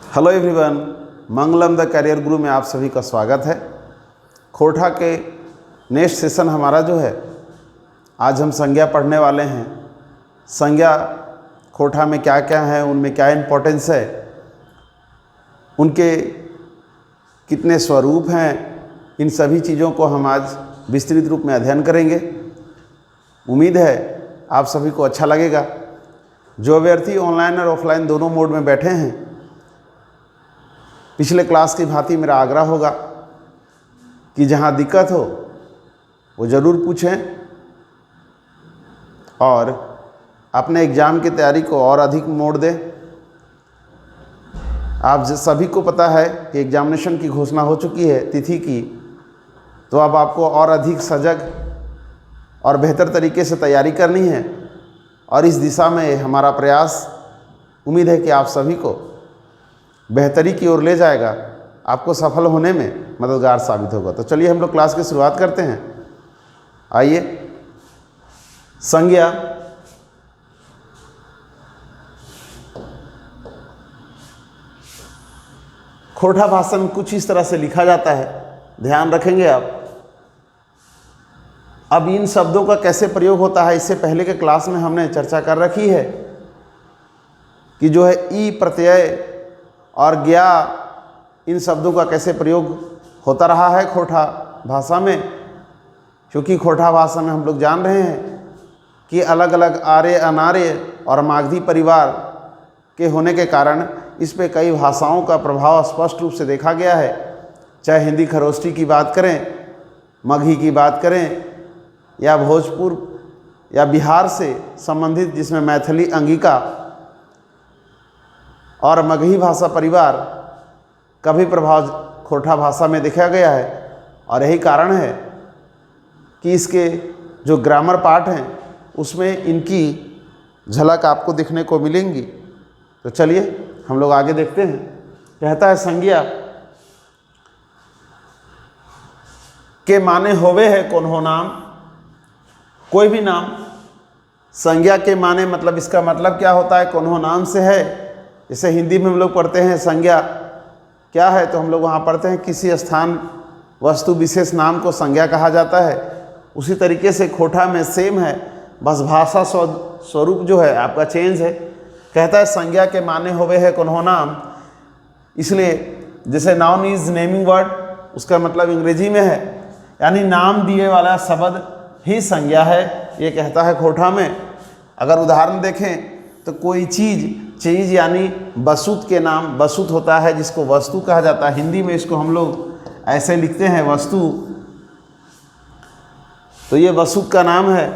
Hello everyone, Mangalam the career गुरु में आप सभी का स्वागत है। खोरठा के नेक्स्ट सेशन हमारा जो है, आज हम संज्ञा पढ़ने वाले हैं। संज्ञा खोरठा में क्या क्या है, उनमें क्या इम्पोर्टेंस है, उनके कितने स्वरूप हैं, इन सभी चीज़ों को हम आज विस्तृत रूप में अध्ययन करेंगे। उम्मीद है आप सभी को अच्छा लगेगा। जो अभ्यर्थी ऑनलाइन और ऑफलाइन दोनों मोड में बैठे हैं, पिछले क्लास की भांति मेरा आग्रह होगा कि जहाँ दिक्कत हो वो ज़रूर पूछें और अपने एग्ज़ाम की तैयारी को और अधिक मोड़ दें। आप सभी को पता है कि एग्जामिनेशन की घोषणा हो चुकी है तिथि की, तो अब आपको और अधिक सजग और बेहतर तरीके से तैयारी करनी है और इस दिशा में हमारा प्रयास उम्मीद है कि आप सभी को बेहतरी की ओर ले जाएगा, आपको सफल होने में मददगार साबित होगा। तो चलिए हम लोग क्लास की शुरुआत करते हैं। आइए, संज्ञा खोरठा भाषा में कुछ इस तरह से लिखा जाता है, ध्यान रखेंगे आप। अब इन शब्दों का कैसे प्रयोग होता है, इससे पहले के क्लास में हमने चर्चा कर रखी है कि जो है ई प्रत्यय और ज्ञा, इन शब्दों का कैसे प्रयोग होता रहा है खोरठा भाषा में। क्योंकि खोरठा भाषा में हम लोग जान रहे हैं कि अलग अलग आर्य, अनार्य और मागधी परिवार के होने के कारण इस पे कई भाषाओं का प्रभाव स्पष्ट रूप से देखा गया है। चाहे हिंदी खरोष्टी की बात करें, मगही की बात करें, या भोजपुर या बिहार से संबंधित जिसमें मैथिली, अंगिका और मगही भाषा परिवार का भी प्रभाव खोरठा भाषा में देखा गया है। और यही कारण है कि इसके जो ग्रामर पार्ट हैं उसमें इनकी झलक आपको देखने को मिलेंगी। तो चलिए हम लोग आगे देखते हैं। कहता है संज्ञा के माने होवे है कोन्हो नाम। कोई भी नाम संज्ञा के माने मतलब इसका मतलब क्या होता है, कोन्हो नाम से है। जैसे हिंदी में हम लोग पढ़ते हैं संज्ञा क्या है, तो हम लोग वहाँ पढ़ते हैं किसी स्थान, वस्तु, विशेष नाम को संज्ञा कहा जाता है। उसी तरीके से खोरठा में सेम है, बस भाषा स्वरूप जो है आपका चेंज है। कहता है संज्ञा के माने होवे है कोन्हो नाम, इसलिए जैसे नाउन इज नेमिंग वर्ड, उसका मतलब अंग्रेजी में है, यानी नाम दिए वाला शब्द ही संज्ञा है, ये कहता है खोरठा में। अगर उदाहरण देखें तो कोई चीज़ यानी बसुत के नाम, बसुत होता है जिसको वस्तु कहा जाता है। हिंदी में इसको हम लोग ऐसे लिखते हैं वस्तु, तो ये वसुत का नाम है।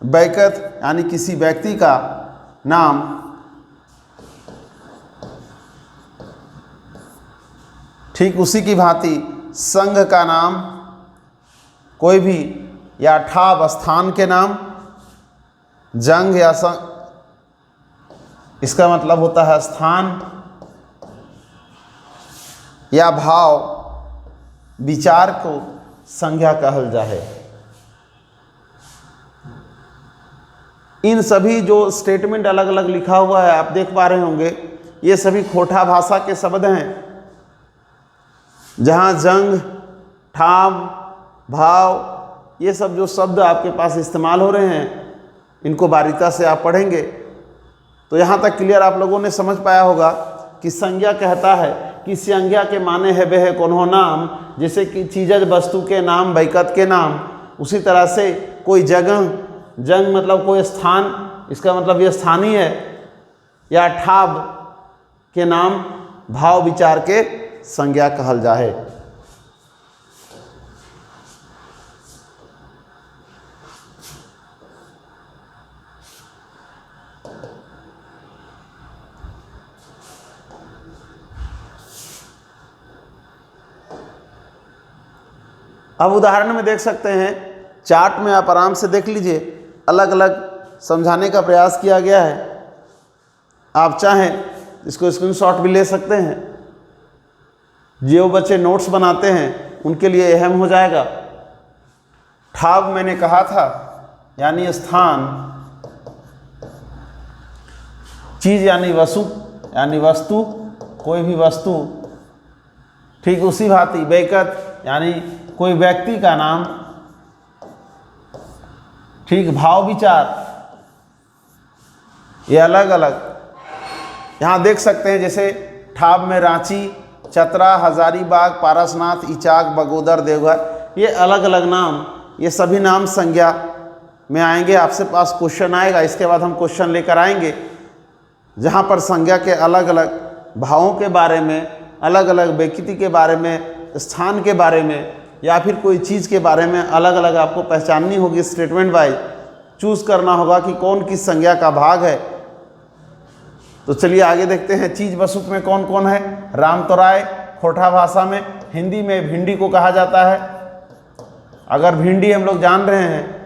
बैकत यानी किसी व्यक्ति का नाम, ठीक उसी की भांति संघ का नाम, कोई भी या ठाव स्थान के नाम, जंग या संघ, इसका मतलब होता है स्थान या भाव, विचार को संज्ञा कहल जाए। इन सभी जो स्टेटमेंट अलग अलग लिखा हुआ है आप देख पा रहे होंगे, ये सभी खोरठा भाषा के शब्द हैं। जहाँ जंग, ठाव, भाव, ये सब जो शब्द आपके पास इस्तेमाल हो रहे हैं, इनको बारीकता से आप पढ़ेंगे तो यहाँ तक क्लियर आप लोगों ने समझ पाया होगा कि संज्ञा कहता है कि संज्ञा के माने है वे है कोन्हो नाम, जैसे कि चीज़ वस्तु के नाम, बैकत के नाम। उसी तरह से कोई जगह, जंग मतलब कोई स्थान, इसका मतलब ये स्थानीय है, या ठाव के नाम, भाव, विचार के संज्ञा कहल जाए। अब उदाहरण में देख सकते हैं, चार्ट में आप आराम से देख लीजिए, अलग अलग समझाने का प्रयास किया गया है। आप चाहें इसको स्क्रीनशॉट भी ले सकते हैं। जो बच्चे नोट्स बनाते हैं उनके लिए अहम हो जाएगा। ठाव मैंने कहा था यानी स्थान, चीज़ यानी वस्तु, कोई भी वस्तु, ठीक उसी भांति बैकत यानी कोई व्यक्ति का नाम, ठीक भाव विचार, ये अलग अलग। यहाँ देख सकते हैं जैसे ठाब में रांची, चतरा, हजारीबाग, पारसनाथ, इचाक, बगोदर, देवघर, ये अलग अलग नाम, ये सभी नाम संज्ञा में आएंगे। आपसे पास क्वेश्चन आएगा, इसके बाद हम क्वेश्चन लेकर आएंगे जहाँ पर संज्ञा के अलग अलग भावों के बारे में, अलग अलग व्यक्ति के बारे में, स्थान के बारे में या फिर कोई चीज़ के बारे में अलग अलग आपको पहचाननी होगी। स्टेटमेंट वाइज चूज़ करना होगा कि कौन किस संज्ञा का भाग है। तो चलिए आगे देखते हैं। चीज वस्तु में कौन कौन है? रामतोराय खोटा भाषा में, हिंदी में भिंडी को कहा जाता है। अगर भिंडी हम लोग जान रहे हैं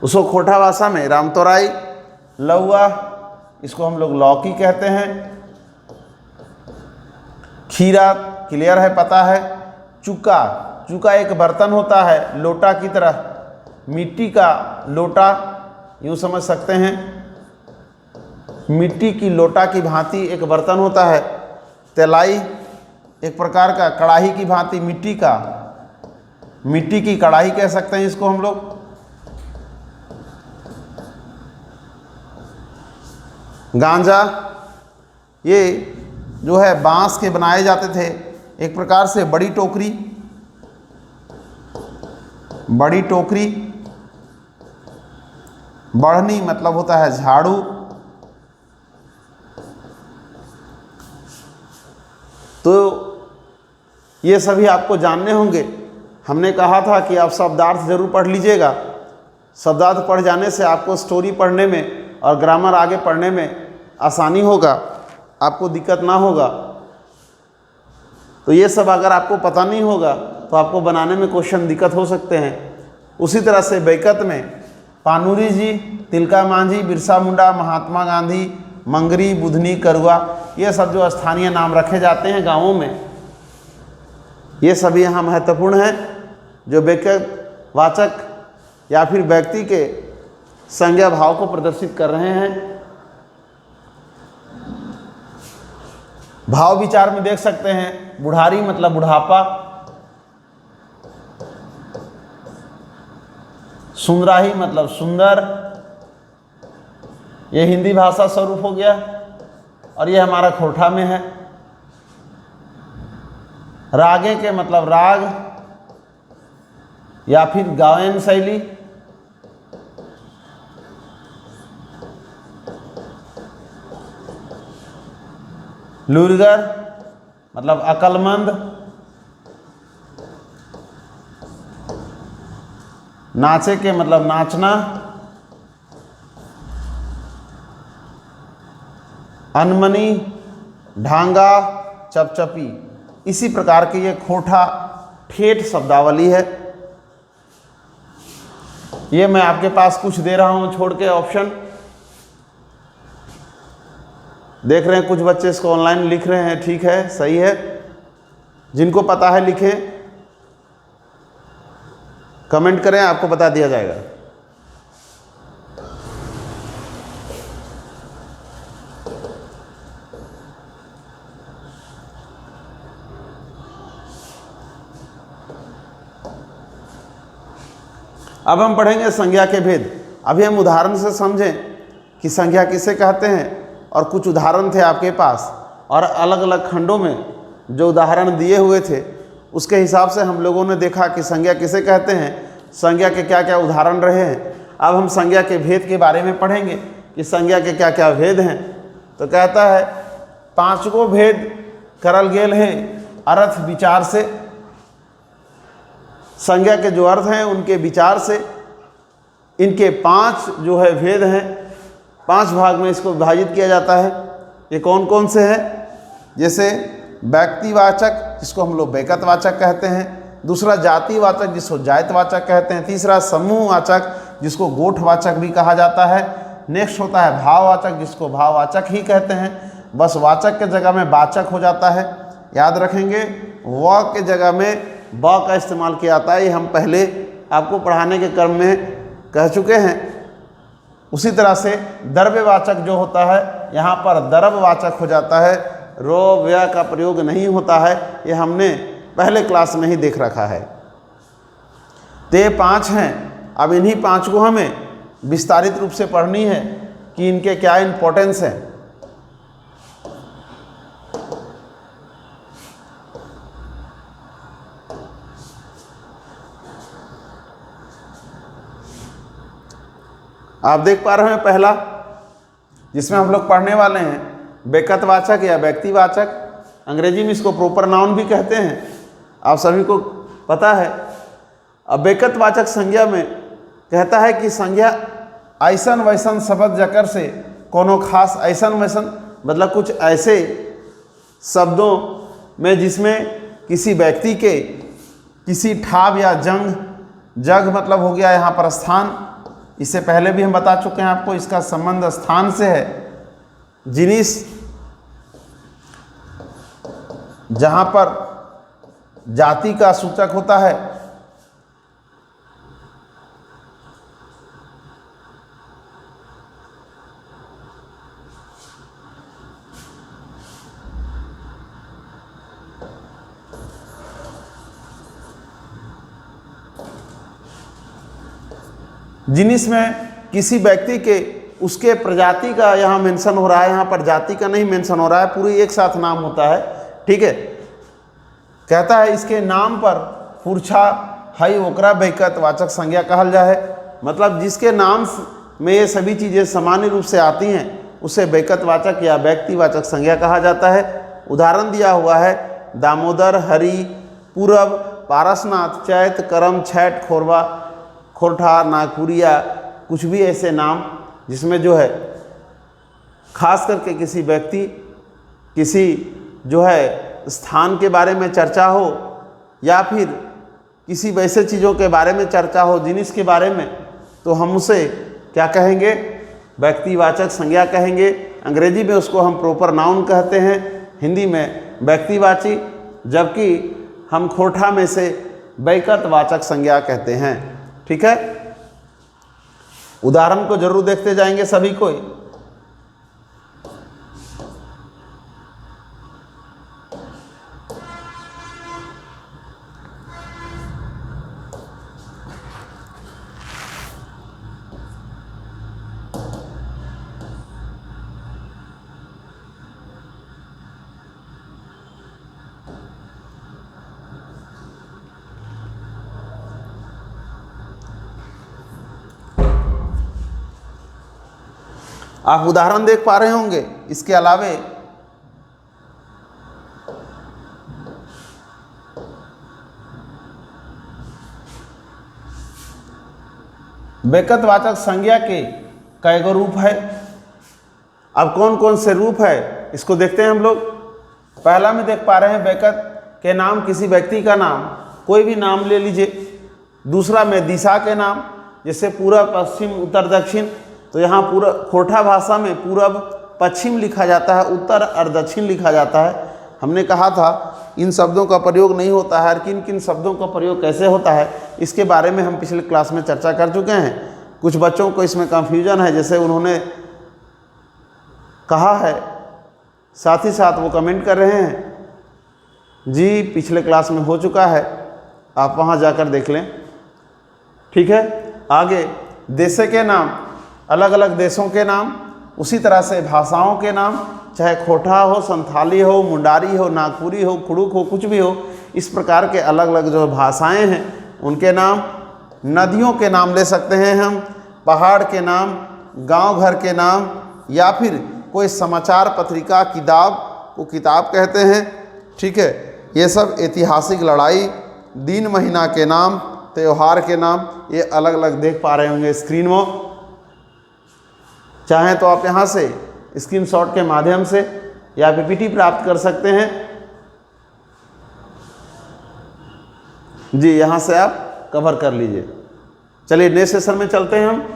उसको खोटा भाषा में रामतोराई। लौवा, इसको हम लोग लौकी कहते हैं। खीरा क्लियर है, पता है। चुका, चुका एक बर्तन होता है लोटा की तरह, मिट्टी का लोटा यूँ समझ सकते हैं, मिट्टी की लोटा की भांति एक बर्तन होता है। तेलाई एक प्रकार का कढ़ाई की भांति, मिट्टी की कढ़ाई कह सकते हैं इसको हम लोग। गांजा, ये जो है बांस के बनाए जाते थे एक प्रकार से बड़ी टोकरी, बढ़नी मतलब होता है झाड़ू। तो ये सभी आपको जानने होंगे। हमने कहा था कि आप शब्दार्थ जरूर पढ़ लीजिएगा। शब्दार्थ पढ़ जाने से आपको स्टोरी पढ़ने में और ग्रामर आगे पढ़ने में आसानी होगा, आपको दिक्कत ना होगा। तो ये सब अगर आपको पता नहीं होगा तो आपको बनाने में क्वेश्चन दिक्कत हो सकते हैं। उसी तरह से बैकत में पानूरी जी, तिलका मांझी, बिरसा मुंडा, महात्मा गांधी, मंगरी, बुधनी, करुआ, ये सब जो स्थानीय नाम रखे जाते हैं गांवों में, ये सभी यहाँ महत्वपूर्ण हैं जो व्यक्तिगत वाचक या फिर व्यक्ति के संज्ञा भाव को प्रदर्शित कर रहे हैं। भाव विचार में देख सकते हैं बुढ़ारी मतलब बुढ़ापा, सुंदराही मतलब सुंदर, ये हिंदी भाषा स्वरूप हो गया और ये हमारा खोरठा में है। रागे के मतलब राग या फिर गायन शैली। लुरगर मतलब अक्लमंद। नाचे के मतलब नाचना। अनमनी, ढांगा, चपचपी, इसी प्रकार के ये खोटा ठेठ शब्दावली है। ये मैं आपके पास कुछ दे रहा हूं छोड़ के ऑप्शन। देख रहे हैं कुछ बच्चे इसको ऑनलाइन लिख रहे हैं, ठीक है, सही है। जिनको पता है लिखें, कमेंट करें, आपको बता दिया जाएगा। अब हम पढ़ेंगे संज्ञा के भेद। अभी हम उदाहरण से समझें कि संज्ञा किसे कहते हैं, और कुछ उदाहरण थे आपके पास और अलग अलग खंडों में जो उदाहरण दिए हुए थे उसके हिसाब से हम लोगों ने देखा कि संज्ञा किसे कहते हैं, संज्ञा के क्या क्या उदाहरण रहे हैं। अब हम संज्ञा के भेद के बारे में पढ़ेंगे कि संज्ञा के क्या क्या भेद हैं। तो कहता है 5 गो भेद करल गेल है अर्थ विचार से। संज्ञा के जो अर्थ हैं उनके विचार से इनके 5 जो है भेद हैं, 5 भाग में इसको विभाजित किया जाता है। ये कौन कौन से हैं? जैसे व्यक्तिवाचक जिसको हम लोग व्यक्तिवाचक कहते हैं, दूसरा जातिवाचक जिसको जातिवाचक कहते हैं, तीसरा समूहवाचक जिसको गोठवाचक भी कहा जाता है। नेक्स्ट होता है भाववाचक जिसको भाववाचक ही कहते हैं, बस वाचक के जगह में वाचक हो जाता है। याद रखेंगे व के जगह में ब का इस्तेमाल किया जाता है, ये हम पहले आपको पढ़ाने के क्रम में कह चुके हैं। उसी तरह से द्रव्यवाचक जो होता है यहाँ पर द्रव्यवाचक हो जाता है। रो व्य का प्रयोग नहीं होता है, ये हमने पहले क्लास में ही देख रखा है। तो ये 5 हैं। अब इन्हीं 5 को हमें विस्तारित रूप से पढ़नी है कि इनके क्या इम्पोर्टेंस है। आप देख पा रहे हैं पहला जिसमें हम लोग पढ़ने वाले हैं बेकतवाचक या व्यक्तिवाचक, अंग्रेजी में इसको प्रॉपर नाउन भी कहते हैं, आप सभी को पता है। अब बेकतवाचक संज्ञा में कहता है कि संज्ञा ऐसन वैसन शब्द जकर से कोनो खास, ऐसन वैसन मतलब कुछ ऐसे शब्दों में जिसमें किसी व्यक्ति के किसी ठाव या जग मतलब हो गया यहाँ पर स्थान, इससे पहले भी हम बता चुके हैं आपको, इसका संबंध स्थान से है। जिनिस जहाँ पर जाति का सूचक होता है, जिनिस में किसी व्यक्ति के उसके प्रजाति का यहाँ मेंशन हो रहा है, यहाँ पर जाति का नहीं मेंशन हो रहा है, पूरी एक साथ नाम होता है। ठीक है, कहता है इसके नाम पर पुरछा हई ओकरा बेकतवाचक संज्ञा कहल जाए, मतलब जिसके नाम में ये सभी चीज़ें सामान्य रूप से आती हैं उसे बेकतवाचक या व्यक्तिवाचक संज्ञा कहा जाता है। उदाहरण दिया हुआ है दामोदर, हरि, पूरब, पारसनाथ, चैत, करम, छैठ, खोरवा, खोरठा, नागपुरिया, कुछ भी ऐसे नाम जिसमें जो है खास करके किसी व्यक्ति, किसी जो है स्थान के बारे में चर्चा हो या फिर किसी वैसे चीज़ों के बारे में चर्चा हो, जिनिस के बारे में, तो हम उसे क्या कहेंगे? व्यक्तिवाचक संज्ञा कहेंगे। अंग्रेजी में उसको हम प्रॉपर नाउन कहते हैं, हिंदी में व्यक्तिवाची, जबकि हम खोरठा में से बेकतवाचक संज्ञा कहते हैं। ठीक है, उदाहरण को जरूर देखते जाएंगे सभी को। आप उदाहरण देख पा रहे होंगे। इसके अलावे बेकतवाचक संज्ञा के कई गो रूप है। अब कौन कौन से रूप है इसको देखते हैं हम लोग। पहला में देख पा रहे हैं बेकत के नाम, किसी व्यक्ति का नाम, कोई भी नाम ले लीजिए। दूसरा में दिशा के नाम, जैसे पूरब, पश्चिम, उत्तर, दक्षिण, तो यहाँ पूरा खोरठा भाषा में पूरब पश्चिम लिखा जाता है, उत्तर और दक्षिण लिखा जाता है। हमने कहा था इन शब्दों का प्रयोग नहीं होता है, और किन किन शब्दों का प्रयोग कैसे होता है इसके बारे में हम पिछले क्लास में चर्चा कर चुके हैं। कुछ बच्चों को इसमें कंफ्यूजन है, जैसे उन्होंने कहा है, साथ ही साथ वो कमेंट कर रहे हैं जी पिछले क्लास में हो चुका है, आप वहाँ जाकर देख लें। ठीक है, आगे देशे के नाम, अलग अलग देशों के नाम, उसी तरह से भाषाओं के नाम, चाहे खोरठा हो, संथाली हो, मुंडारी हो, नागपुरी हो, कुड़ुक हो, कुछ भी हो, इस प्रकार के अलग अलग जो भाषाएं हैं उनके नाम। नदियों के नाम ले सकते हैं हम, पहाड़ के नाम, गांव घर के नाम, या फिर कोई समाचार पत्रिका, किताब को किताब कहते हैं। ठीक है, ये सब ऐतिहासिक लड़ाई, दिन महीना के नाम, त्यौहार के नाम, ये अलग अलग देख पा रहे होंगे स्क्रीन में। चाहें तो आप यहाँ से स्क्रीनशॉट के माध्यम से या पीपीटी प्राप्त कर सकते हैं जी, यहाँ से आप कवर कर लीजिए। चलिए नेक्स्ट सेशन में चलते हैं हम।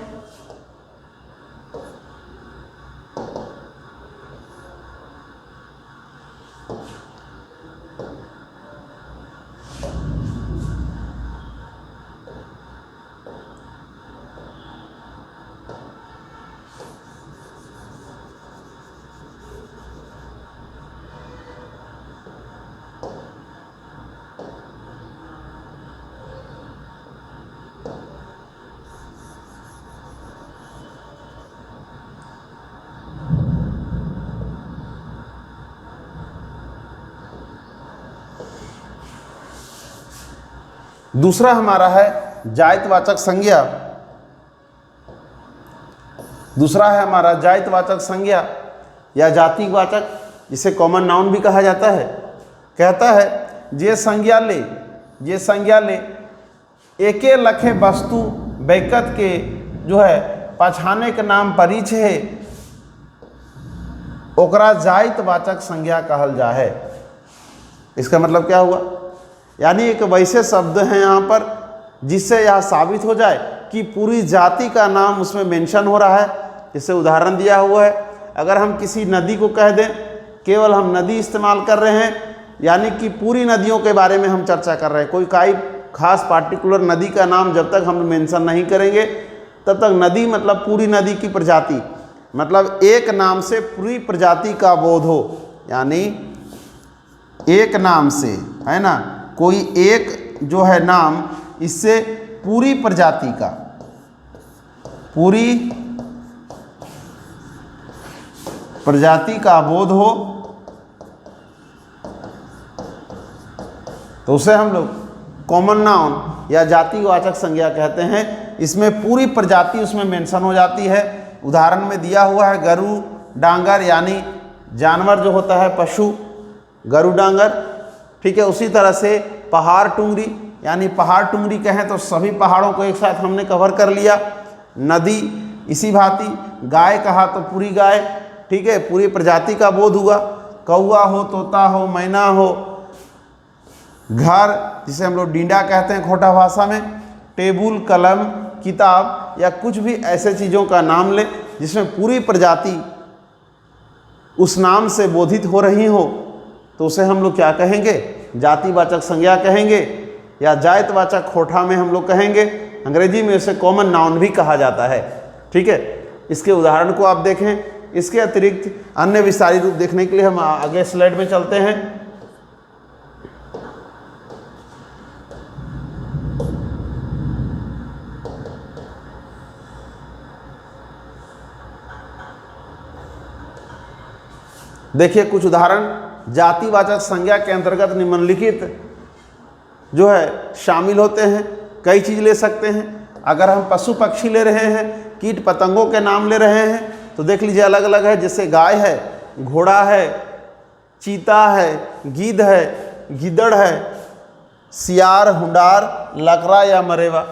दूसरा हमारा है जातिवाचक संज्ञा। दूसरा है हमारा जातिवाचक संज्ञा या जातिवाचक, जिसे कॉमन नाउन भी कहा जाता है। कहता है जे संज्ञा ले एके लखे वस्तु बैकत के जो है पछाने के नाम परिचय है, ओकरा जातिवाचक संज्ञा कहल जा है। इसका मतलब क्या हुआ? यानी एक वैसे शब्द हैं यहाँ पर जिससे यह साबित हो जाए कि पूरी जाति का नाम उसमें मेंशन हो रहा है। जैसे उदाहरण दिया हुआ है, अगर हम किसी नदी को कह दें, केवल हम नदी इस्तेमाल कर रहे हैं, यानी कि पूरी नदियों के बारे में हम चर्चा कर रहे हैं। कोई खास पार्टिकुलर नदी का नाम जब तक हम मेंशन नहीं करेंगे तब तक नदी मतलब पूरी नदी की प्रजाति, मतलब एक नाम से पूरी प्रजाति का बोध हो। यानी एक नाम से, है ना, कोई एक जो है नाम, इससे पूरी प्रजाति का, पूरी प्रजाति का बोध हो, तो उसे हम लोग कॉमन नाउन या जातिवाचक संज्ञा कहते हैं। इसमें पूरी प्रजाति उसमें मेंशन हो जाती है। उदाहरण में दिया हुआ है गरु डांगर, यानी जानवर जो होता है पशु, गरु डांगर, ठीक है। उसी तरह से पहाड़ टुंगरी, यानी पहाड़ टुंगरी कहें तो सभी पहाड़ों को एक साथ हमने कवर कर लिया। नदी इसी भांति, गाय कहा तो पूरी गाय, ठीक है, पूरी प्रजाति का बोध हुआ। कौआ हो, तोता हो, मैना हो, घर जिसे हम लोग डींडा कहते हैं खोटा भाषा में, टेबुल, कलम, किताब या कुछ भी ऐसे चीज़ों का नाम ले जिसमें पूरी प्रजाति उस नाम से बोधित हो रही हो, तो उसे हम लोग क्या कहेंगे? जातिवाचक संज्ञा कहेंगे या जातिवाचक खोटा में हम लोग कहेंगे। अंग्रेजी में उसे कॉमन नाउन भी कहा जाता है, ठीक है। इसके उदाहरण को आप देखें। इसके अतिरिक्त अन्य विस्तारित रूप देखने के लिए हम आगे स्लाइड में चलते हैं। देखिए कुछ उदाहरण जातिवाचक संज्ञा के अंतर्गत निम्नलिखित जो है शामिल होते हैं। कई चीज़ ले सकते हैं। अगर हम पशु पक्षी ले रहे हैं, कीट पतंगों के नाम ले रहे हैं, तो देख लीजिए अलग अलग है। जैसे गाय है, घोड़ा है, चीता है, गिद्ध है, गिद्दड़ है, सियार, हुंडार, लकड़ा या मरेवा,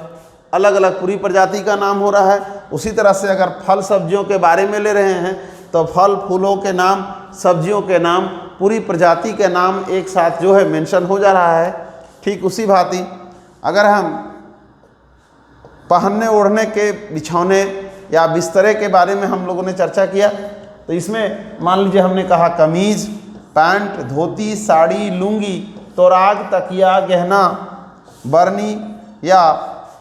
अलग अलग पूरी प्रजाति का नाम हो रहा है। उसी तरह से अगर फल सब्जियों के बारे में ले रहे हैं तो फल फूलों के नाम, सब्जियों के नाम, पूरी प्रजाति के नाम एक साथ जो है मेंशन हो जा रहा है। ठीक उसी भांति अगर हम पहनने ओढ़ने के बिछौने या बिस्तरे के बारे में हम लोगों ने चर्चा किया, तो इसमें मान लीजिए हमने कहा कमीज़, पैंट, धोती, साड़ी, लुंगी, तोराग, तकिया, गहना, बरनी या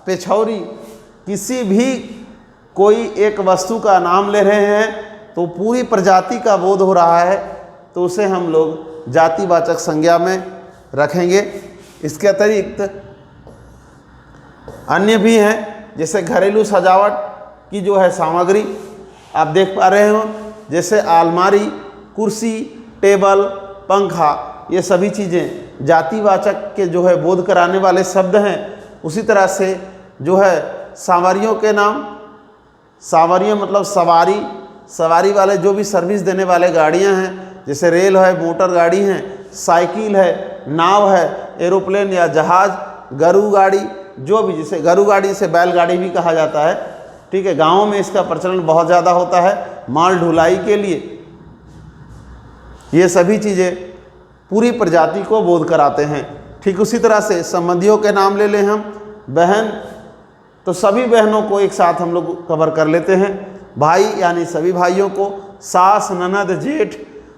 पेछौरी, किसी भी कोई एक वस्तु का नाम ले रहे हैं तो पूरी प्रजाति का बोध हो रहा है, तो उसे हम लोग जातिवाचक संज्ञा में रखेंगे। इसके अतिरिक्त अन्य भी हैं, जैसे घरेलू सजावट की जो है सामग्री आप देख पा रहे हो, जैसे अलमारी, कुर्सी, टेबल, पंखा, ये सभी चीज़ें जातिवाचक के जो है बोध कराने वाले शब्द हैं। उसी तरह से जो है सवारियों के नाम, सवारियाँ मतलब सवारी, सवारी वाले जो भी सर्विस देने वाले गाड़ियां हैं, जैसे रेल है, मोटर गाड़ी हैं, साइकिल है, नाव है, एरोप्लेन या जहाज़, गरु गाड़ी, जो भी, जैसे गरु गाड़ी से बैलगाड़ी भी कहा जाता है, ठीक है। गाँवों में इसका प्रचलन बहुत ज़्यादा होता है माल ढुलाई के लिए। ये सभी चीज़ें पूरी प्रजाति को बोध कराते हैं। ठीक उसी तरह से संबंधियों के नाम ले लें हम, बहन, तो सभी बहनों को एक साथ हम लोग कवर कर लेते हैं। भाई यानी सभी भाइयों को, सास, ननद, जेठ।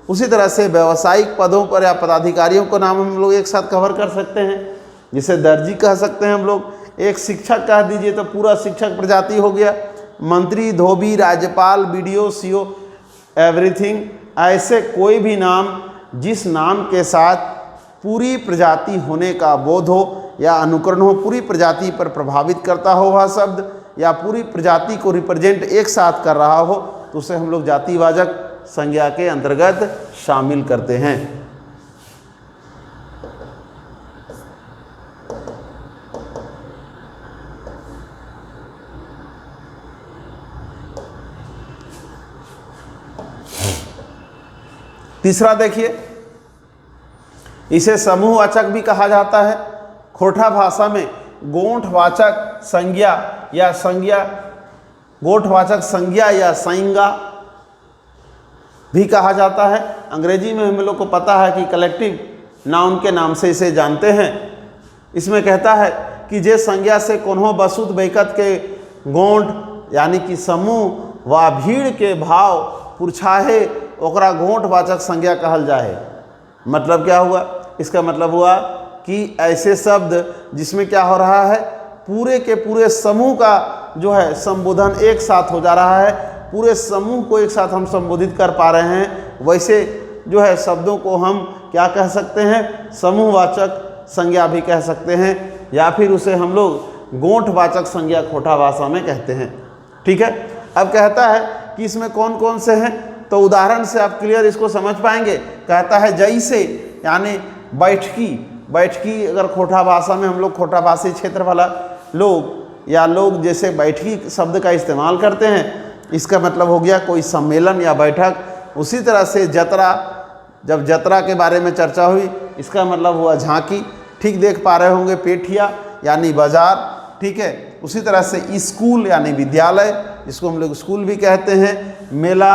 उसी तरह से व्यावसायिक पदों पर या पदाधिकारियों को नाम हम लोग एक साथ कवर कर सकते हैं, जिसे दर्जी कह सकते हैं हम लोग। एक शिक्षक कह दीजिए तो पूरा शिक्षक प्रजाति हो गया। मंत्री, धोबी, राज्यपाल, बीडीओ, सीओ, एवरीथिंग, ऐसे कोई भी नाम जिस नाम के साथ पूरी प्रजाति होने का बोध हो या अनुकरण हो, पूरी प्रजाति पर प्रभावित करता हो वह शब्द, या पूरी प्रजाति को रिप्रेजेंट एक साथ कर रहा हो, तो उसे हम लोग जातिवाचक संज्ञा के अंतर्गत शामिल करते हैं। तीसरा देखिए, इसे समूहवाचक भी कहा जाता है। खोटा भाषा में गोठवाचक संज्ञा या संज्ञा, गोठवाचक संज्ञा या संज्ञा भी कहा जाता है। अंग्रेजी में हम लोग को पता है कि कलेक्टिव नाउन के नाम से इसे जानते हैं। इसमें कहता है कि जे संज्ञा से कोन्हो बसुत बैकत के गोंठ यानी कि समूह व भीड़ के भाव पुरछाहे ओकरा गोठवाचक संज्ञा कहल जाए। मतलब क्या हुआ? इसका मतलब हुआ कि ऐसे शब्द जिसमें क्या हो रहा है, पूरे के पूरे समूह का जो है संबोधन एक साथ हो जा रहा है, पूरे समूह को एक साथ हम संबोधित कर पा रहे हैं, वैसे जो है शब्दों को हम क्या कह सकते हैं? समूहवाचक संज्ञा भी कह सकते हैं, या फिर उसे हम लोग गोठवाचक संज्ञा खोटा भाषा में कहते हैं। ठीक है। अब कहता है कि इसमें कौन कौन से हैं, तो उदाहरण से आप क्लियर इसको समझ पाएंगे। कहता है जैसे, यानी बैठकी। बैठकी अगर खोटा भाषा में हम लोग खोटा भाषी क्षेत्र वाला लोग या लोग जैसे बैठकी शब्द का इस्तेमाल करते हैं, इसका मतलब हो गया कोई सम्मेलन या बैठक। उसी तरह से जतरा, जब जतरा के बारे में चर्चा हुई, इसका मतलब हुआ झांकी। ठीक देख पा रहे होंगे, पेठिया यानी बाजार। ठीक है। उसी तरह से स्कूल यानी विद्यालय, जिसको हम लोग स्कूल भी कहते हैं। मेला,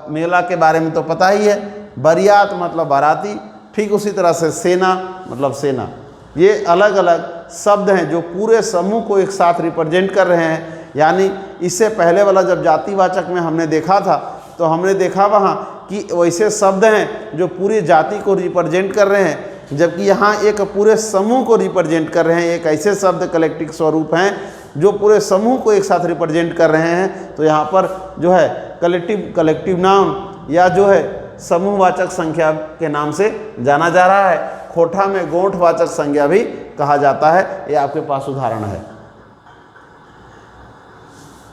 मेला के बारे में तो पता ही है। बरियात मतलब बाराती। ठीक उसी तरह से सेना मतलब सेना। ये अलग अलग शब्द हैं जो पूरे समूह को एक साथ रिप्रेजेंट कर रहे हैं। यानी इससे पहले वाला जब जातिवाचक में हमने देखा था, तो हमने देखा वहाँ कि वैसे शब्द हैं जो पूरी जाति को रिप्रेजेंट कर रहे हैं, जबकि यहाँ एक पूरे समूह को रिप्रेजेंट कर रहे हैं। एक ऐसे शब्द कलेक्टिव स्वरूप हैं जो पूरे समूह को एक साथ रिप्रेजेंट कर रहे हैं। तो यहाँ पर जो है कलेक्टिव नाउन या जो है समूहवाचक संख्या के नाम से जाना जा रहा है। खोटा में गोठवाचक संज्ञा भी कहा जाता है। ये आपके पास उदाहरण है।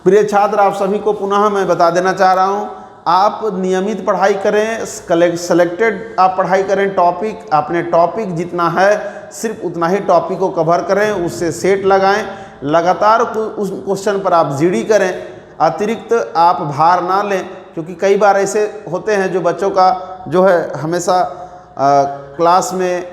प्रिय छात्र, आप सभी को पुनः मैं बता देना चाह रहा हूँ, आप नियमित पढ़ाई करें, सेलेक्टेड आप पढ़ाई करें टॉपिक। अपने टॉपिक जितना है सिर्फ उतना ही टॉपिक को कवर करें, उससे सेट लगाएं। लगातार उस क्वेश्चन पर आप जीडी करें। अतिरिक्त आप भार ना लें, क्योंकि कई बार ऐसे होते हैं जो बच्चों का जो है हमेशा क्लास में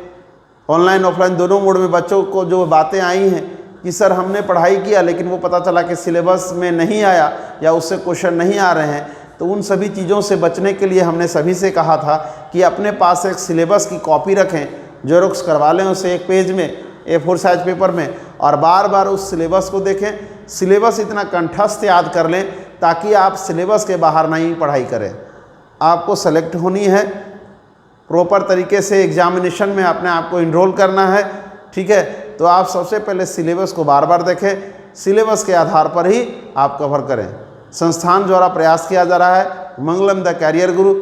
ऑनलाइन ऑफलाइन दोनों मोड में बच्चों को जो बातें आई हैं कि सर हमने पढ़ाई किया लेकिन वो पता चला कि सिलेबस में नहीं आया या उससे क्वेश्चन नहीं आ रहे हैं। तो उन सभी चीज़ों से बचने के लिए हमने सभी से कहा था कि अपने पास एक सिलेबस की कॉपी रखें, जेरोक्स करवा लें उसे एक पेज में A4 साइज पेपर में, और बार बार उस सिलेबस को देखें। सिलेबस इतना कंठस्थ याद कर लें ताकि आप सिलेबस के बाहर नहीं पढ़ाई करें। आपको सेलेक्ट होनी है, प्रॉपर तरीके से एग्जामिनेशन में अपने आप को इनरोल करना है। ठीक है। तो आप सबसे पहले सिलेबस को बार बार देखें, सिलेबस के आधार पर ही आप कवर करें। संस्थान द्वारा प्रयास किया जा रहा है मंगलम द कैरियर गुरु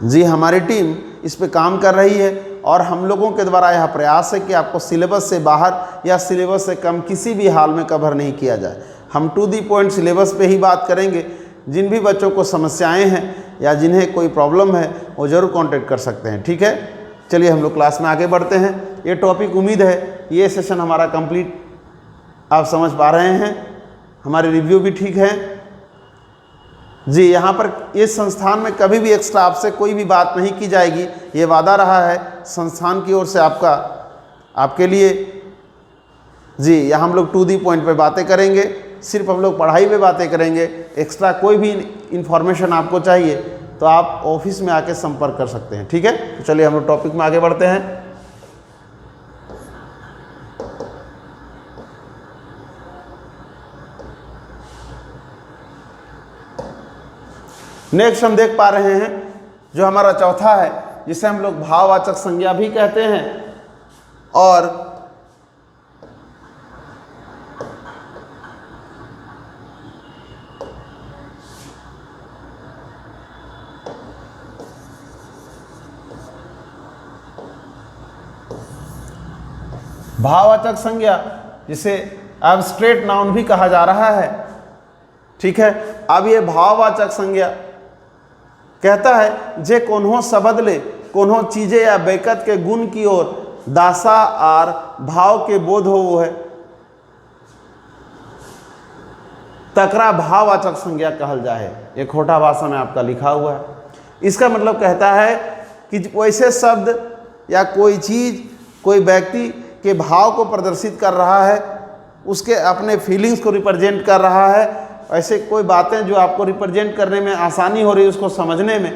जी, हमारी टीम इस पे काम कर रही है और हम लोगों के द्वारा यह प्रयास है कि आपको सिलेबस से बाहर या सिलेबस से कम किसी भी हाल में कवर नहीं किया जाए। हम टू दी पॉइंट सिलेबस पे ही बात करेंगे। जिन भी बच्चों को समस्याएं हैं या जिन्हें कोई प्रॉब्लम है वो ज़रूर कांटेक्ट कर सकते हैं। ठीक है। चलिए हम लोग क्लास में आगे बढ़ते हैं। ये टॉपिक उम्मीद है ये सेशन हमारा कंप्लीट आप समझ पा रहे हैं, हमारे रिव्यू भी ठीक है जी। यहाँ पर इस संस्थान में कभी भी एक्स्ट्रा आपसे कोई भी बात नहीं की जाएगी, ये वादा रहा है संस्थान की ओर से आपके लिए जी। यहाँ हम लोग टू दी पॉइंट पे बातें करेंगे, सिर्फ हम लोग पढ़ाई पे बातें करेंगे। एक्स्ट्रा कोई भी इन्फॉर्मेशन आपको चाहिए तो आप ऑफिस में आके संपर्क कर सकते हैं। ठीक है। तो चलिए हम लोग टॉपिक में आगे बढ़ते हैं। नेक्स्ट हम देख पा रहे हैं जो हमारा चौथा है, जिसे हम लोग भाववाचक संज्ञा भी कहते हैं। और भाववाचक संज्ञा जिसे एब्स्ट्रैक्ट नाउन भी कहा जा रहा है। ठीक है। अब ये भाववाचक संज्ञा कहता है जे कोन्हो शब्द ले कोन्हो चीजें या बैकत के गुण की ओर दासा और भाव के बोध हो है, तकरा भाववाचक संज्ञा कहल जाए। ये खोटा भाषा में आपका लिखा हुआ है। इसका मतलब कहता है कि वैसे शब्द या कोई चीज़, कोई व्यक्ति के भाव को प्रदर्शित कर रहा है, उसके अपने फीलिंग्स को रिप्रेजेंट कर रहा है, ऐसे कोई बातें जो आपको रिप्रेजेंट करने में आसानी हो रही है, उसको समझने में,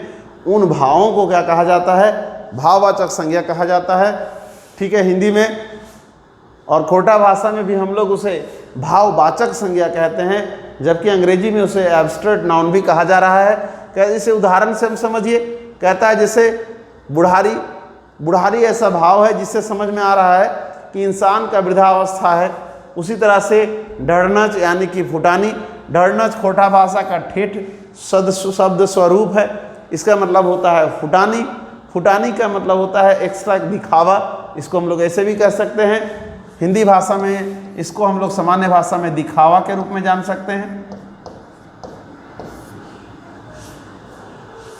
उन भावों को क्या कहा जाता है? भाववाचक संज्ञा कहा जाता है। ठीक है, हिंदी में और खोटा भाषा में भी हम लोग उसे भाववाचक संज्ञा कहते हैं, जबकि अंग्रेजी में उसे एब्स्ट्रैक्ट नाउन भी कहा जा रहा है। जैसे उदाहरण से हम समझिए, कहता है जैसे बुढ़ारी, बुढ़ारी ऐसा भाव है जिससे समझ में आ रहा है कि इंसान का वृद्धावस्था है। उसी तरह से ढड़नच यानी कि फुटानी, ढड़नच खोटा भाषा का ठेठ शब्द स्वरूप है, इसका मतलब होता है फुटानी। फुटानी का मतलब होता है एक्स्ट्रा दिखावा, इसको हम लोग ऐसे भी कह सकते हैं। हिंदी भाषा में इसको हम लोग सामान्य भाषा में दिखावा के रूप में जान सकते हैं।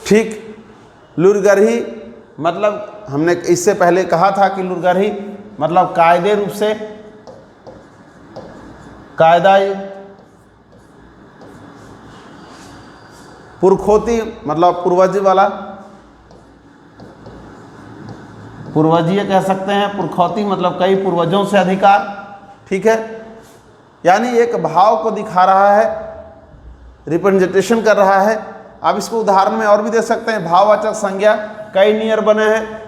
ठीक, लुरगरही मतलब हमने इससे पहले कहा था कि लुरगरही मतलब कायदे रूप से, कायदाई, पुरखोती मतलब पूर्वज वाला, पूर्वजीय कह सकते हैं। पुरखौती मतलब कई पूर्वजों से अधिकार। ठीक है, यानी एक भाव को दिखा रहा है, रिप्रेजेंटेशन कर रहा है। आप इसको उदाहरण में और भी दे सकते हैं। भाववाचक संज्ञा कई नियर बने हैं।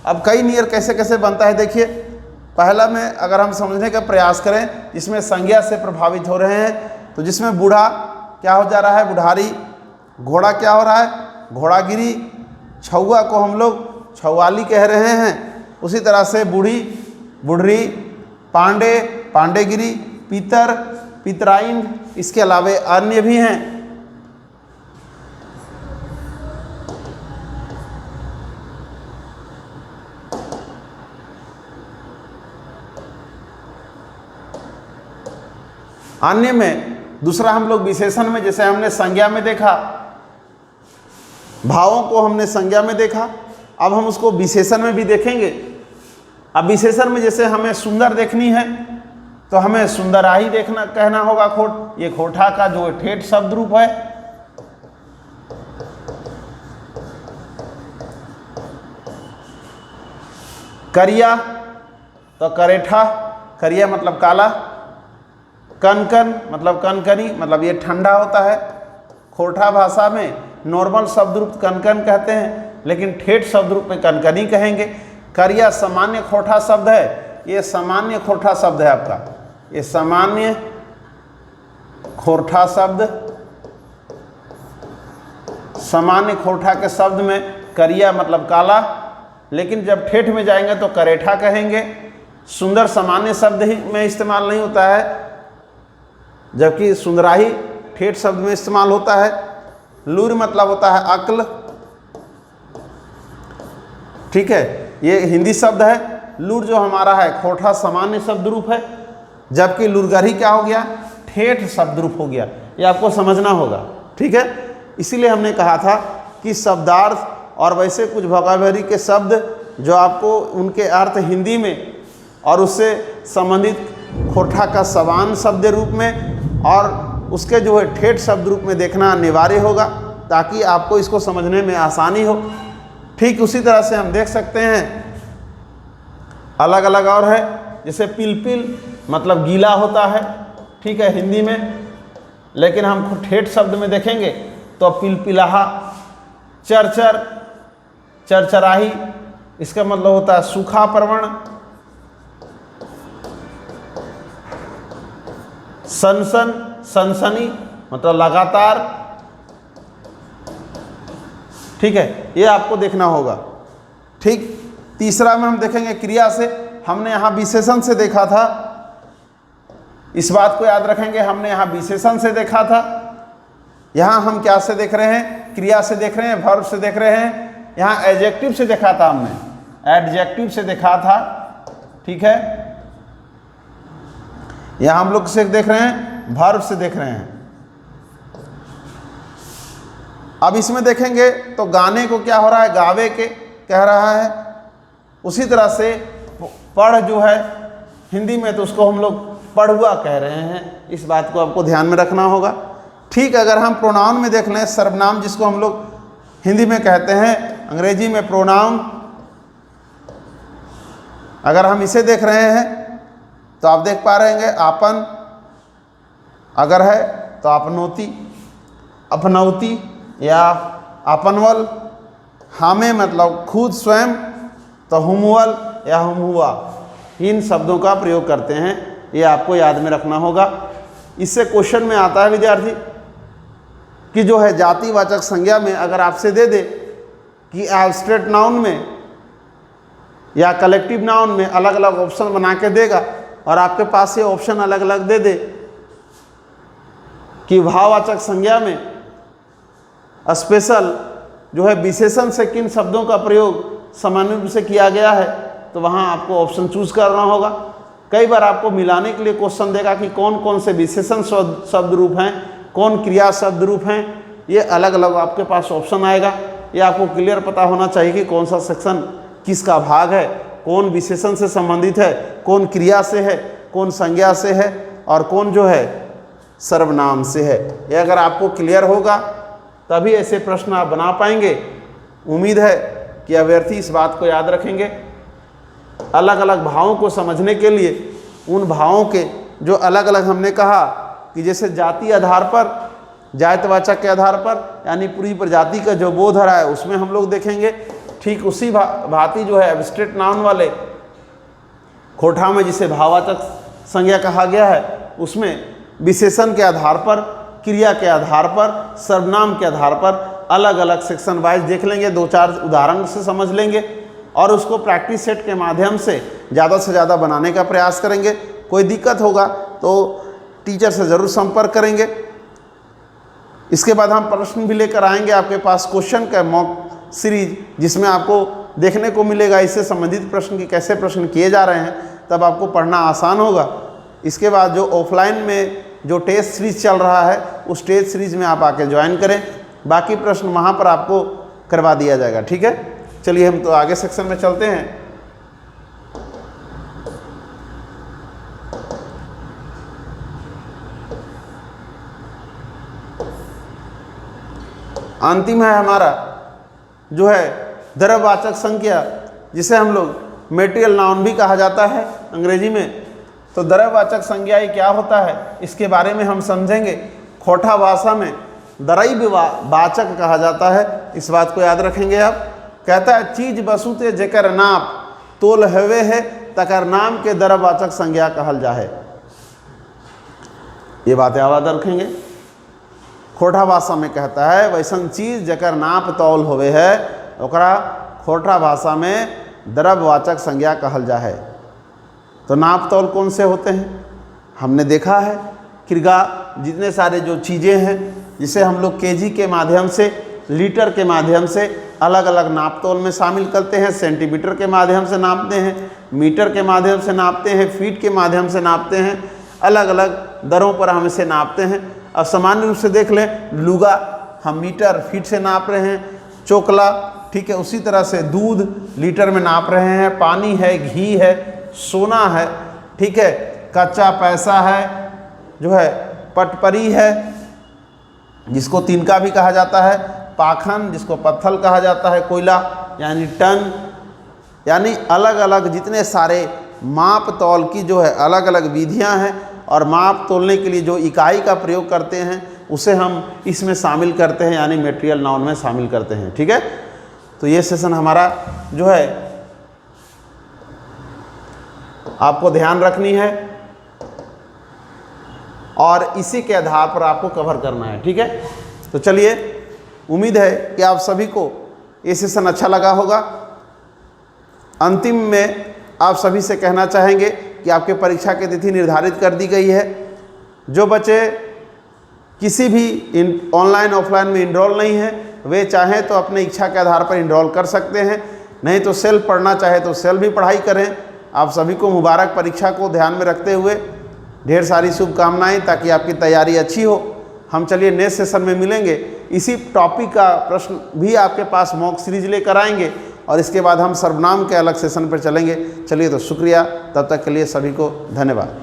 अब कई नियर कैसे कैसे बनता है देखिए। पहला में अगर हम समझने का प्रयास करें, जिसमें संज्ञा से प्रभावित हो रहे हैं, तो जिसमें बूढ़ा क्या हो जा रहा है? बुढ़ारी। घोड़ा क्या हो रहा है? घोड़ागिरी। छुआ को हम लोग छुआली कह रहे हैं। उसी तरह से बूढ़ी, बुढ़री, पांडे, पांडेगिरी, पीतर, पितराइन, इसके अलावे अन्य भी हैं। अन्य में दूसरा हम लोग विशेषण में, जैसे हमने संज्ञा में देखा, भावों को हमने संज्ञा में देखा, अब हम उसको विशेषण में भी देखेंगे। अब विशेषण में जैसे हमें सुंदर देखनी है तो हमें सुंदराही देखना कहना होगा। खोट, ये खोठा का जो ठेठ शब्द रूप है। करिया तो करेठा, करिया मतलब काला। कनकन मतलब कनकनी, मतलब ये ठंडा होता है। खोठा भाषा में नॉर्मल शब्द रूप कनकन कहते हैं, लेकिन ठेठ शब्द रूप में कनकनी कहेंगे। करिया सामान्य खोठा शब्द है, ये सामान्य खोठा शब्द है आपका, ये सामान्य खोठा शब्द। सामान्य खोठा के शब्द में करिया मतलब काला, लेकिन जब ठेठ में जाएंगे तो करेठा कहेंगे। सुंदर सामान्य शब्द ही में इस्तेमाल नहीं होता है, जबकि सुंदराही ठेठ शब्द में इस्तेमाल होता है। लूर मतलब होता है अक्ल। ठीक है, ये हिंदी शब्द है। लूर जो हमारा है खोठा सामान्य शब्द रूप है, जबकि लुरगरही क्या हो गया? ठेठ शब्द रूप हो गया। ये आपको समझना होगा। ठीक है, इसीलिए हमने कहा था कि शब्दार्थ और वैसे कुछ वोकैबुलरी के शब्द जो आपको उनके अर्थ हिंदी में और उससे संबंधित खोठा का समान शब्द रूप में और उसके जो है ठेठ शब्द रूप में देखना अनिवार्य होगा, ताकि आपको इसको समझने में आसानी हो। ठीक उसी तरह से हम देख सकते हैं अलग अलग और है, जैसे पिलपिल मतलब गीला होता है। ठीक है, हिंदी में, लेकिन हम ठेठ शब्द में देखेंगे तो पिलपिलाहा। चरचर, चरचराही, इसका मतलब होता है सूखा पर्वण। सनसन, सनसनी मतलब लगातार। ठीक है, ये आपको देखना होगा। ठीक, तीसरा में हम देखेंगे क्रिया से। हमने यहाँ विशेषण से देखा था, इस बात को याद रखेंगे, हमने यहाँ विशेषण से देखा था। यहाँ हम क्या से देख रहे हैं? क्रिया से देख रहे हैं, वर्ब से देख रहे हैं। यहाँ एडजेक्टिव से देखा था हमने, एडजेक्टिव से देखा था। ठीक है, यहाँ हम लोग से देख रहे हैं, वर्ब से देख रहे हैं। अब इसमें देखेंगे तो गाने को क्या हो रहा है? गावे के कह रहा है। उसी तरह से पढ़ जो है हिंदी में, तो उसको हम लोग पढ़ुआ कह रहे हैं। इस बात को आपको ध्यान में रखना होगा। ठीक, अगर हम प्रोनाउन में देख लें, सर्वनाम जिसको हम लोग हिंदी में कहते हैं, अंग्रेजी में प्रोनाउन। अगर हम इसे देख रहे हैं तो आप देख पा रहे हैं आपन, अगर है तो आपनोती, अपनौती या आपनवल। हमें मतलब खुद स्वयं, तो हुमवल या हुमुआ, इन शब्दों का प्रयोग करते हैं। ये आपको याद में रखना होगा। इससे क्वेश्चन में आता है विद्यार्थी कि जो है जातिवाचक संज्ञा में अगर आपसे दे दे कि एब्स्ट्रैक्ट नाउन में या कलेक्टिव नाउन में अलग अलग ऑप्शन बना के देगा, और आपके पास ये ऑप्शन अलग अलग दे दे कि भाववाचक संज्ञा में स्पेशल जो है विशेषण से किन शब्दों का प्रयोग सामान्य रूप से किया गया है, तो वहाँ आपको ऑप्शन चूज करना होगा। कई बार आपको मिलाने के लिए क्वेश्चन देगा कि कौन कौन से विशेषण शब्द रूप हैं, कौन क्रिया शब्द रूप हैं, ये अलग अलग आपके पास ऑप्शन आएगा। ये आपको क्लियर पता होना चाहिए कि कौन सा सेक्शन किसका भाग है, कौन विशेषण से संबंधित है, कौन क्रिया से है, कौन संज्ञा से है, और कौन जो है सर्वनाम से है। ये अगर आपको क्लियर होगा तभी ऐसे प्रश्न आप बना पाएंगे। उम्मीद है कि अभ्यर्थी इस बात को याद रखेंगे। अलग अलग भावों को समझने के लिए उन भावों के जो अलग अलग हमने कहा कि जैसे जाति आधार पर, जातिवाचक के आधार पर, यानी पूरी प्रजाति का जो बोध रहा है उसमें हम लोग देखेंगे। ठीक उसी भांति जो है एब्स्ट्रैक्ट नाउन वाले खोटा में जिसे भाववाचक संज्ञा कहा गया है, उसमें विशेषण के आधार पर, क्रिया के आधार पर, सर्वनाम के आधार पर अलग अलग सेक्शन वाइज देख लेंगे। 2-4 उदाहरण से समझ लेंगे और उसको प्रैक्टिस सेट के माध्यम से ज़्यादा बनाने का प्रयास करेंगे। कोई दिक्कत होगा तो टीचर से ज़रूर संपर्क करेंगे। इसके बाद हम प्रश्न भी लेकर आएंगे आपके पास, क्वेश्चन का मॉक सीरीज, जिसमें आपको देखने को मिलेगा इससे संबंधित प्रश्न की कैसे प्रश्न किए जा रहे हैं, तब आपको पढ़ना आसान होगा। इसके बाद जो ऑफलाइन में जो टेस्ट सीरीज चल रहा है, उस टेस्ट सीरीज में आप आके ज्वाइन करें। बाकी प्रश्न वहाँ पर आपको करवा दिया जाएगा। ठीक है, चलिए हम तो आगे सेक्शन में चलते हैं। अंतिम है हमारा जो है द्रव्यवाचक संज्ञा, जिसे हम लोग मेटेरियल नाउन भी कहा जाता है अंग्रेजी में। तो द्रव्यवाचक संज्ञा ये क्या होता है, इसके बारे में हम समझेंगे। खोटा भाषा में द्रव्यवाचक कहा जाता है, इस बात को याद रखेंगे आप। कहता है चीज बसुते जेकर नाप तोल हवे है, तकर नाम के द्रव्यवाचक संज्ञा कहल जाए। ये बातें याद रखेंगे। खोटा भाषा में कहता है वैसन चीज जेकर नाप तौल होवे है, ओकरा खोटा भाषा में द्रव्यवाचक संज्ञा कहल जाए। तो नाप तौल कौन से होते हैं, हमने देखा है क्रिया जितने सारे जो चीज़ें हैं, जिसे हम लोग केजी के माध्यम से, लीटर के माध्यम से अलग अलग नाप तौल में शामिल करते हैं। सेंटीमीटर के माध्यम से नापते हैं, मीटर के माध्यम से नापते हैं, फीट के माध्यम से नापते हैं, अलग अलग दरों पर हम इसे नापते हैं। अब सामान्य रूप से देख लें, लुगा हम मीटर फीट से नाप रहे हैं, चोकला ठीक है उसी तरह से दूध लीटर में नाप रहे हैं, पानी है, घी है, सोना है, ठीक है, कच्चा पैसा है, जो है पटपरी है जिसको तिनका भी कहा जाता है, पाखन जिसको पत्थल कहा जाता है, कोयला यानी टन, यानी अलग अलग जितने सारे माप तौल की जो है अलग अलग विधियां हैं, और माप तोलने के लिए जो इकाई का प्रयोग करते हैं उसे हम इसमें शामिल करते हैं, यानी मेटेरियल नाउन में शामिल करते हैं। ठीक है, तो ये सेशन हमारा जो है आपको ध्यान रखनी है और इसी के आधार पर आपको कवर करना है। ठीक है, तो चलिए, उम्मीद है कि आप सभी को ये सेशन अच्छा लगा होगा। अंतिम में आप सभी से कहना चाहेंगे कि आपके परीक्षा की तिथि निर्धारित कर दी गई है। जो बच्चे किसी भी ऑनलाइन ऑफलाइन में इनरोल नहीं है, वे चाहें तो अपने इच्छा के आधार पर इनरोल कर सकते हैं, नहीं तो सेल्फ पढ़ना चाहे तो सेल्फ भी पढ़ाई करें। आप सभी को मुबारक परीक्षा को ध्यान में रखते हुए ढेर सारी शुभकामनाएं, ताकि आपकी तैयारी अच्छी हो। हम चलिए नेक्स्ट सेशन में मिलेंगे, इसी टॉपिक का प्रश्न भी आपके पास मॉक सीरीज लेकर आएंगे, और इसके बाद हम सर्वनाम के अलग सेशन पर चलेंगे। चलिए, तो शुक्रिया, तब तक के लिए सभी को धन्यवाद।